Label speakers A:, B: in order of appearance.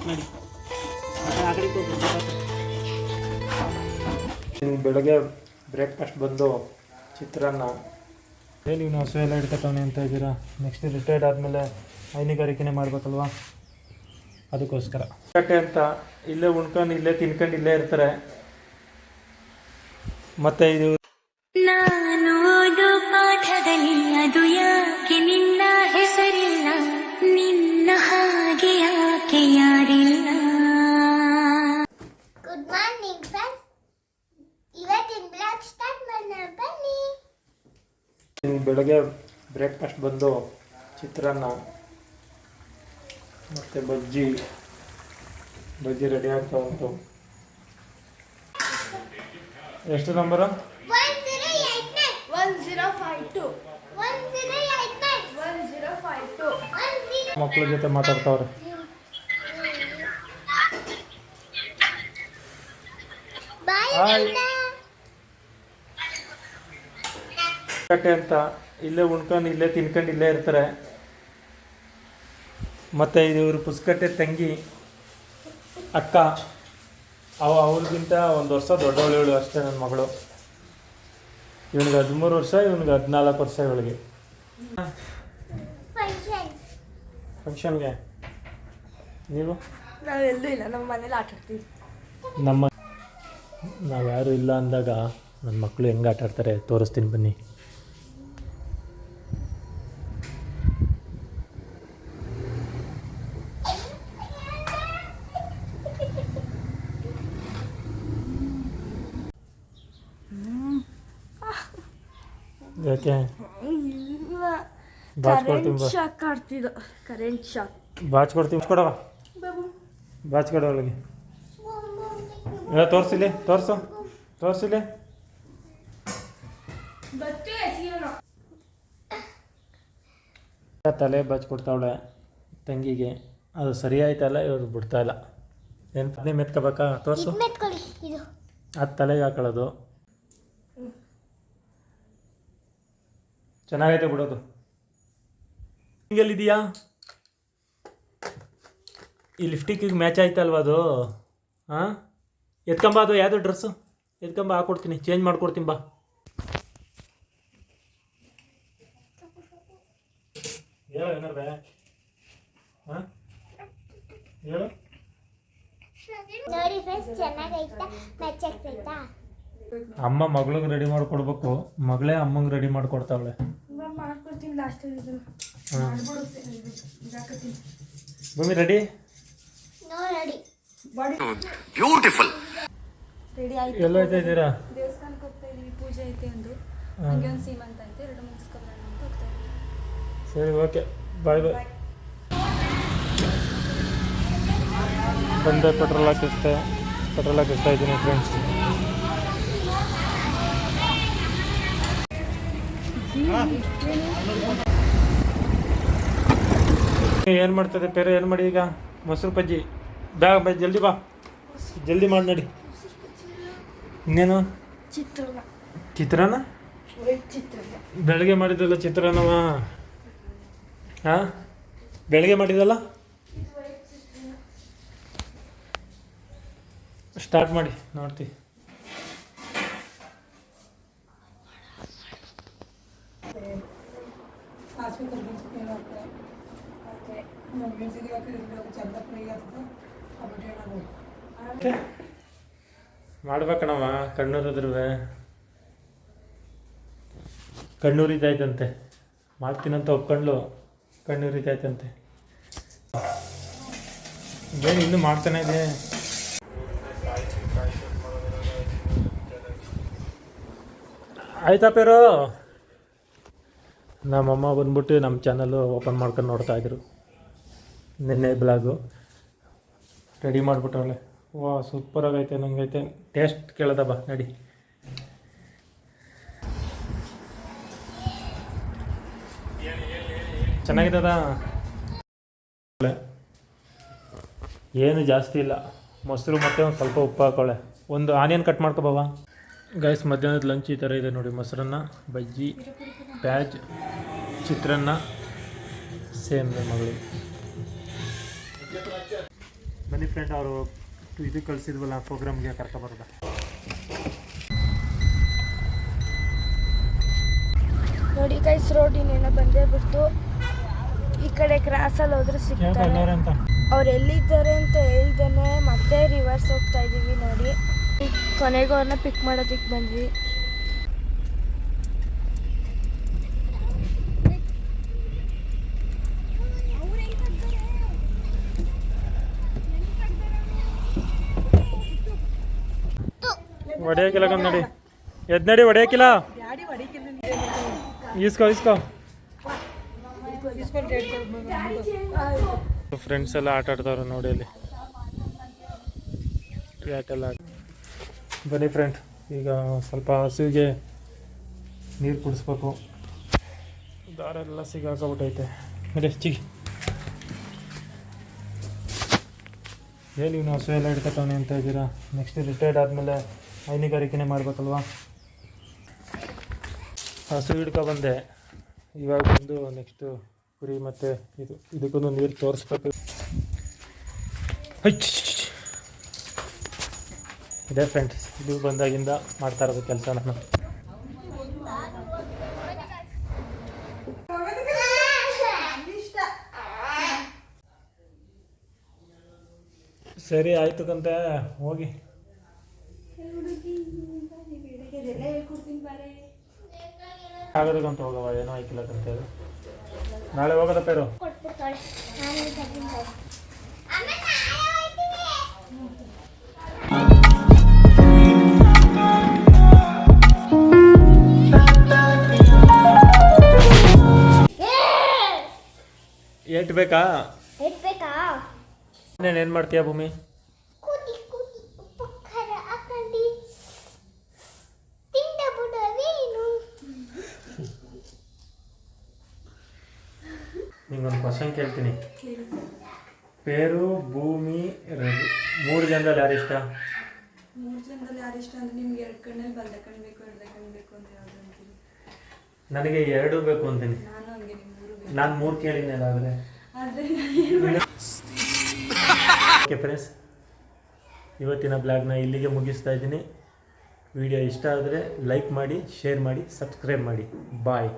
A: ನೋಡಿ ಆ ಕಡೆ ಬೆಳಗ್ಗೆ ಬ್ರೇಕ್ಫಾಸ್ಟ್ ಬಂದು ಚಿತ್ರಾನ್ನ. ನೀವು ಹಸು ಎಲ್ಲ ಹಿಡ್ಕೊತವನೆ ಅಂತ ಇದ್ದೀರಾ. ನೆಕ್ಸ್ಟ್ ರಿಟೈರ್ಡ್ ಆದಮೇಲೆ ಹೈನುಗಾರಿಕೆನೇ ಮಾಡಬೇಕಲ್ವಾ, ಅದಕ್ಕೋಸ್ಕರ ಕಟ್ಟೆ ಅಂತ ಇಲ್ಲೇ ಉಣ್ಕೊಂಡು ಇಲ್ಲೇ ತಿನ್ಕೊಂಡು ಇಲ್ಲೇ ಇರ್ತಾರೆ. ಮತ್ತು ಇದು
B: ನಾನು ಓದೋ ಪಾಠದಲ್ಲಿ ಅದು ಯಾಕೆ ನಿನ್ನ ಹೆಸರಿಲ್ಲ, ನಿನ್ನ ಹಾಗೆ ಯಾಕೆ ಯಾರಿಲ್ಲ. ಗುಡ್ ಮಾರ್ನಿಂಗ್ ಫ್ರೆಂಡ್ಸ್, ಇವತ್ತಿನ ಬ್ಲಾಗ್ ಸ್ಟಾರ್ಟ್ ಮಾಡೋಣ ಬನ್ನಿ.
A: ಬೆಳಗ್ಗೆ ಬ್ರೇಕ್ಫಾಸ್ಟ್ ಬಂದು ಚಿತ್ರಾನ್ನ ಮತ್ತು ಬಜ್ಜಿ ರೆಡಿ ಆಗ್ತಾ ಉಂಟು. ಎಷ್ಟು ನಂಬರು?
B: 1052
A: ಮಕ್ಕಳ ಜೊತೆ ಮಾತಾಡ್ತಾವ್ರೆ. ಕಟ್ಟೆ ಅಂತ ಇಲ್ಲೇ ಉಣ್ಕೊಂಡು ಇಲ್ಲೇ ತಿನ್ಕೊಂಡು ಇಲ್ಲೇ ಇರ್ತಾರೆ. ಮತ್ತು ಇದು ಇವರು ಪುಸ್ಕಟ್ಟೆ ತಂಗಿ ಅಕ್ಕ, ಅವ್ರಿಗಿಂತ ಒಂದು ವರ್ಷ ದೊಡ್ಡವಳು ಅಷ್ಟೇ ನನ್ನ ಮಗಳು. ಇವನಿಗೆ 13 ವರ್ಷ, ಇವನಿಗೆ 14 ವರ್ಷ. ಇವಳಿಗೆ ಫಂಕ್ಷನ್ಗೆ ನೀವು?
C: ನಾವೆಲ್ಲೂ ಇಲ್ಲ, ನಮ್ಮ ಮನೇಲಿ ಆಟ ಆಡ್ತೀವಿ.
A: ನಾವ್ಯಾರು ಇಲ್ಲ ಅಂದಾಗ ನನ್ನ ಮಕ್ಕಳು ಹೆಂಗೆ ಆಟ ಆಡ್ತಾರೆ ತೋರಿಸ್ತೀನಿ ಬನ್ನಿ. ಯಾಕೆ
C: ಕರೆಂಟ್ ಶಾಕ್
A: ಬಾಚ್ಕೊಡ್ತೀವಿ ಕೊಡವ, ಬಾಚ್ಕೊಡ ಒಳಗೆ ಎಲ್ಲ ತೋರಿಸಿಲಿ, ತೋರಿಸಿಲಿ. ತಲೆ ಬಾಚ್ಕೊಡ್ತಾವಳೆ ತಂಗಿಗೆ, ಅದು ಸರಿ ಆಯ್ತಲ್ಲ, ಇವ್ರು ಬಿಡ್ತಾ ಇಲ್ಲ. ಏನು ಪತ್ನಿ ಮೆತ್ಕೋಬೇಕಾ? ತೋರಿಸು. ಅದು ತಲೆಗೆ ಹಾಕೊಳ್ಳೋದು ಚೆನ್ನಾಗೈತೆ ಬಿಡೋದು. ಹಿಂಗೆಲ್ಲಿದೆಯಾ? ಈ ಲಿಫ್ಟಿಕ್ಕಿಗೆ ಮ್ಯಾಚ್ ಆಯ್ತಲ್ವ ಅದು? ಹಾಂ, ಎತ್ಕೊಂಬ, ಅದು ಯಾವುದು ಡ್ರೆಸ್ಸು ಎತ್ಕೊಂಬ, ಹಾಕ್ಕೊಡ್ತೀನಿ, ಚೇಂಜ್ ಮಾಡ್ಕೊಡ್ತೀನಿ ಬಾ. ಹೇಳು ಏನಾರ, ಹಾಂ ಹೇಳು.
B: ನೋಡಿ ಫ್ರೆಂಡ್ಸ್, ಚೆನ್ನಾಗೈತಾ? ಮ್ಯಾಚ್ ಆಗ್ತೈತಾ?
A: ಅಮ್ಮ ಮಗಳಿಗೆ ರೆಡಿ ಮಾಡಿಕೊಡ್ಬೇಕು, ಮಗಳೇ ಅಮ್ಮಂಗೆ ರೆಡಿ ಮಾಡಿಕೊಡ್ತಾವಳೆ.
C: ಮಾಡ್ಕೊಡ್ತೀನಿ ಲಾಸ್ಟ್.
A: ಭೂಮಿ ರೆಡಿ?
D: ಬ್ಯೂಟಿಫುಲ್.
C: ರೆಡಿ ಆಯ್ತು.
A: ಎಲ್ಲ ಹೋಗ್ತಾ ಇದ್ದೀರಾ?
C: ದೇವಸ್ಥಾನಕ್ಕೆ ಹೋಗ್ತಾ ಇದೀವಿ, ಪೂಜೆ ಐತೆ ಒಂದು, ಹಂಗೆ ಒಂದು ಸೀಮಂತ ಐತೆ, 2 ಮುಗಿಸ್ಕೊಬರೋಣ ಅಂತ ಹೋಗ್ತಾ ಇದೀವಿ.
A: ಸರಿ, ಓಕೆ, ಬಾಯ್ ಬಾಯ್. ಬಂದೆ, ಪೆಟ್ರೋಲ್ ಹಾಕಿಸ್ತಾ ಇದ್ದೀನಿ ಫ್ರೆಂಡ್ಸ್. ಏನು ಮಾಡ್ತದೆ ಪೇರೆ? ಏನು ಮಾಡಿ ಈಗ? ಮೊಸರು ಬಜ್ಜಿ. ಬಾ ಜಲ್ದಿ ಬಾ, ಜಲ್ದಿ ಮಾಡಿ ನಡಿ. ಇನ್ನೇನು? ಚಿತ್ರಾನ್ನ ಬೆಳಗ್ಗೆ ಮಾಡಿದ್ದಲ್ಲ ಚಿತ್ರಾನ್ನವ? ಹಾಂ, ಬೆಳಗ್ಗೆ ಮಾಡಿದ್ದಲ್ಲ. ಸ್ಟಾರ್ಟ್ ಮಾಡಿ, ನೋಡ್ತೀವಿ. ಮಾಡ್ಬೇಕಣವ, ಕಣ್ಣೂರಿದ್ದಾಯ್ತಂತೆ. ಮಾಡ್ತೀನಂತ ಒಪ್ಕೊಂಡ್ಲು, ಕಣ್ಣೂರಿದ್ದಾಯ್ತಂತೆ. ಏನು ಇನ್ನೂ ಮಾಡ್ತಾನೆ ಇದೆ. ಆಯ್ತಾ ಪೇರು? ನಮ್ಮಮ್ಮ ಬಂದ್ಬಿಟ್ಟು ನಮ್ಮ ಚಾನಲ್ಲು ಓಪನ್ ಮಾಡ್ಕೊಂಡು ನೋಡ್ತಾಯಿದ್ರು. ನಿನ್ನೆ ಬ್ಲಾಗು ರೆಡಿ ಮಾಡಿಬಿಟ್ಟವಳೆ. ವಾ, ಸೂಪರಾಗೈತೆ, ನಂಗೈತೆ. ಟೇಸ್ಟ್ ಕೇಳದ ಬಾ, ನಡಿ. ಚೆನ್ನಾಗಿದ್ದದ? ಏನು ಜಾಸ್ತಿ ಇಲ್ಲ, ಮೊಸರು ಮತ್ತು ಒಂದು ಸ್ವಲ್ಪ ಉಪ್ಪು ಹಾಕೊಳ್ಳೆ. ಒಂದು ಆನಿಯನ್ ಕಟ್ ಮಾಡ್ಕೊಬವ. ಗೈಸ್, ಮಧ್ಯಾಹ್ನದ ಲಂಚ್ ಈ ಥರ ಇದೆ ನೋಡಿ. ಮೊಸರನ್ನ, ಬಜ್ಜಿ, ಪ್ಯಾಜ್, ಚಿತ್ರಾನ್ನ, ಸೇಮ್ ಮಗಳು. ಬನ್ನಿ ಫ್ರೆಂಡ್, ಅವರು ಇದು ಕಳಿಸಿದ್ವಲ್ಲ ಪ್ರೋಗ್ರಾಮ್ಗೆ ಕರ್ಕೊಬರೋದ.
E: ನೋಡಿ ಗೈಸ್, ರೋಡಿನೇನೋ ಬಂದೇ ಬಿಟ್ಟು ಈ ಕಡೆ ಕ್ರಾಸಲ್ಲಿ ಹೋದ್ರೆ ಸಿಗ್ತಾರೆ.
A: ಅಂತ
E: ಅವ್ರು ಎಲ್ಲಿದ್ದಾರೆ ಅಂತ ಹೇಳ್ದೇನೆ ಮತ್ತೆ ರಿವರ್ಸ್ ಹೋಗ್ತಾ ಇದ್ದೀವಿ. ನೋಡಿ, ಕೊನೆಗೂ ಅವ್ರನ್ನ ಪಿಕ್ ಮಾಡೋದಕ್ಕೆ ಬಂದ್ವಿ.
A: ಹೊಡೆಯೋಕಿಲ್ಲ ನೋಡಿ, ಎದ್ನಡಿ ಹೊಡೆಯೋಕಿಲ್ಲ. ಇಸ್ಕೋ ಫ್ರೆಂಡ್ಸ್ ಎಲ್ಲ ಆಟ ಆಡ್ತಾವ್ರು ನೋಡಿ ಅಲ್ಲಿ ಬ್ಯಾಟೆಲ್ಲ. ಬನ್ನಿ ಫ್ರೆಂಡ್, ಈಗ ಸ್ವಲ್ಪ ಹಸುವಿಗೆ ನೀರು ಕುಡಿಸ್ಬೇಕು. ದಾರೆಲ್ಲ ಸಿಗಾಕೊಂಬಿಟ್ಟೈತೆ. ನೋಡಿ ಚಿಗಿ ಏನು ಇವನು ಹಸು ಎಲ್ಲ ಹಿಡ್ಕೊತಾವನೆ ಅಂತ ಇದ್ದೀರಾ. ನೆಕ್ಸ್ಟ್ ರಿಟೈರ್ಡ್ ಆದಮೇಲೆ ಹೈನುಗಾರಿಕೆನೇ ಮಾಡಬೇಕಲ್ವಾ. ಹಸು ಹಿಡ್ಕೊ ಬಂದೆ, ಇವಾಗ ಬಂದು ನೆಕ್ಸ್ಟು ಕುರಿ ಮತ್ತು ಇದಕ್ಕೊಂದು ನೀರು ತೋರಿಸ್ಬೇಕು. ಇದೇ ಫ್ರೆಂಡ್ಸ್, ಇದು ಬಂದಾಗಿಂದ ಮಾಡ್ತಾ ಇರೋದು ಕೆಲಸ ನಾನು. ಸರಿ ಆಯ್ತು ಕಂತೆ, ಹೋಗಿ ಆಗೋದಕ್ಕಂತ ಹೋಗವ. ಏನೋ ಆಯ್ಕಿಲ್ಲ ಕಂತ, ಅದು ನಾಳೆ ಹೋಗೋದ ಪೇರು. ಏಟ್ ಬೇಕಾ? ಏನು ಮಾಡ್ತೀಯಾ ಭೂಮಿ?
B: ಕೂತಿ ಉಪ್ಪು ಖಾರ ಹಾಕೊಂಡು ತಿಂದ ಬಿಡವೇನು.
A: ನಿಂಗೊಂದು ಕ್ವಶನ್ ಕೇಳ್ತೀನಿ. ಪೇರು, ಭೂಮಿ, ರವಿ, 3 ಜನದಲ್ಲಿ ಯಾರು ಇಷ್ಟ?
C: 3 ಜನದಲ್ಲಿ ಯಾರು ಇಷ್ಟ ಅಂದರೆ ನಿಮ್ಗೆ 2 ಕಣ್ಣಲ್ಲಿ ಬಲ್ದ ಕಣ್ಣು ಬೇಕು, ಎಡದ ಕಣ್ಣು ಬೇಕು ಅಂತ ಯಾವ್ದು ಅಂತೀರಿ?
A: ನನಗೆ 2 ಬೇಕು ಅಂತೀನಿ.
C: ನಾನು ಹಂಗೆ, ನಿಮ್ಮ 3 ಬೇಕು.
A: ನಾನು 3 ಕೇಳಿದ್ನಲ್ಲ ಆದರೆ. ಓಕೆ ಫ್ರೆಂಡ್ಸ್, ಇವತ್ತಿನ ಬ್ಲಾಗ್ನ ಇಲ್ಲಿಗೆ ಮುಗಿಸ್ತಾ ಇದ್ದೀನಿ. ವಿಡಿಯೋ ಇಷ್ಟ ಆದರೆ ಲೈಕ್ ಮಾಡಿ, ಶೇರ್ ಮಾಡಿ, ಸಬ್ಸ್ಕ್ರೈಬ್ ಮಾಡಿ. ಬಾಯ್.